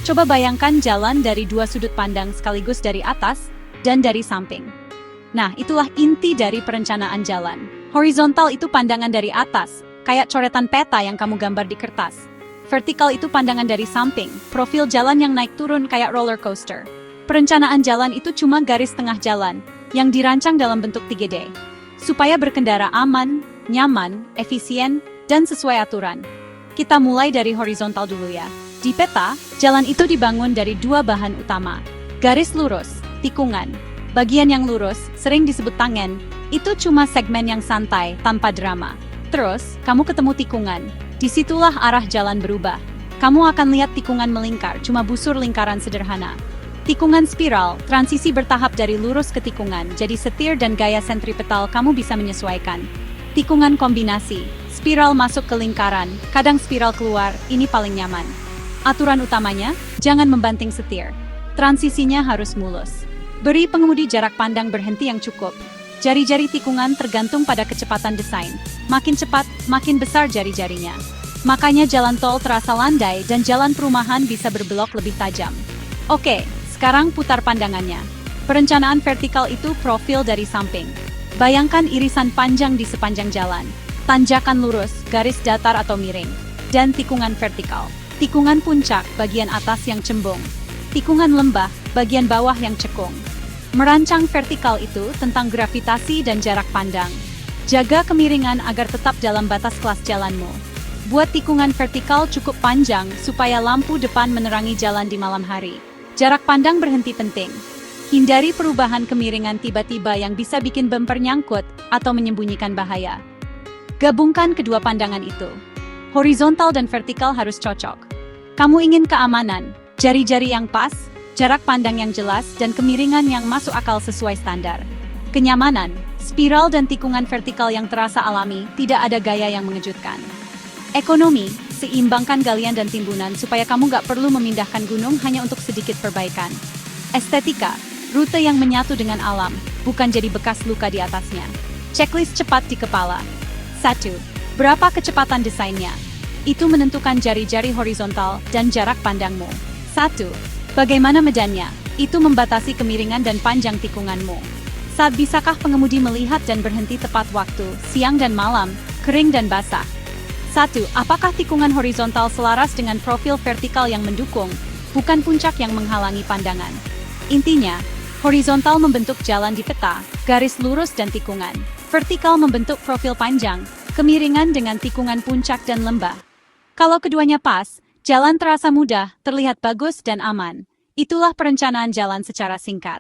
Coba bayangkan jalan dari dua sudut pandang sekaligus dari atas dan dari samping. Nah, itulah inti dari perencanaan jalan. Horizontal itu pandangan dari atas, kayak coretan peta yang kamu gambar di kertas. Vertikal itu pandangan dari samping, profil jalan yang naik turun kayak roller coaster. Perencanaan jalan itu cuma garis tengah jalan, yang dirancang dalam bentuk 3D. Supaya berkendara aman, nyaman, efisien, dan sesuai aturan. Kita mulai dari horizontal dulu ya. Di peta, jalan itu dibangun dari dua bahan utama. Garis lurus, tikungan. Bagian yang lurus, sering disebut tangen, itu cuma segmen yang santai, tanpa drama. Terus, kamu ketemu tikungan. Disitulah arah jalan berubah. Kamu akan lihat tikungan melingkar, cuma busur lingkaran sederhana. Tikungan spiral, transisi bertahap dari lurus ke tikungan, jadi setir dan gaya sentripetal kamu bisa menyesuaikan. Tikungan kombinasi, spiral masuk ke lingkaran, kadang spiral keluar, ini paling nyaman. Aturan utamanya, jangan membanting setir. Transisinya harus mulus. Beri pengemudi jarak pandang berhenti yang cukup. Jari-jari tikungan tergantung pada kecepatan desain. Makin cepat, makin besar jari-jarinya. Makanya jalan tol terasa landai dan jalan perumahan bisa berbelok lebih tajam. Oke, sekarang putar pandangannya. Perencanaan vertikal itu profil dari samping. Bayangkan irisan panjang di sepanjang jalan. Tanjakan lurus, garis datar atau miring. Dan tikungan vertikal. Tikungan puncak, bagian atas yang cembung. Tikungan lembah, bagian bawah yang cekung. Merancang vertikal itu tentang gravitasi dan jarak pandang. Jaga kemiringan agar tetap dalam batas kelas jalanmu. Buat tikungan vertikal cukup panjang supaya lampu depan menerangi jalan di malam hari. Jarak pandang berhenti penting. Hindari perubahan kemiringan tiba-tiba yang bisa bikin bumper nyangkut atau menyembunyikan bahaya. Gabungkan kedua pandangan itu. Horizontal dan vertikal harus cocok. Kamu ingin keamanan, jari-jari yang pas, jarak pandang yang jelas, dan kemiringan yang masuk akal sesuai standar. Kenyamanan, spiral dan tikungan vertikal yang terasa alami, tidak ada gaya yang mengejutkan. Ekonomi, seimbangkan galian dan timbunan supaya kamu nggak perlu memindahkan gunung hanya untuk sedikit perbaikan. Estetika, rute yang menyatu dengan alam, bukan jadi bekas luka di atasnya. Checklist cepat di kepala. 1. Berapa kecepatan desainnya? Itu menentukan jari-jari horizontal dan jarak pandangmu. 1. Bagaimana medannya? Itu membatasi kemiringan dan panjang tikunganmu. Saat bisakah pengemudi melihat dan berhenti tepat waktu, siang dan malam, kering dan basah? 1. Apakah tikungan horizontal selaras dengan profil vertikal yang mendukung, bukan puncak yang menghalangi pandangan? Intinya, horizontal membentuk jalan di peta, garis lurus dan tikungan. Vertikal membentuk profil panjang, kemiringan dengan tikungan puncak dan lembah. Kalau keduanya pas, jalan terasa mudah, terlihat bagus dan aman. Itulah perencanaan jalan secara singkat.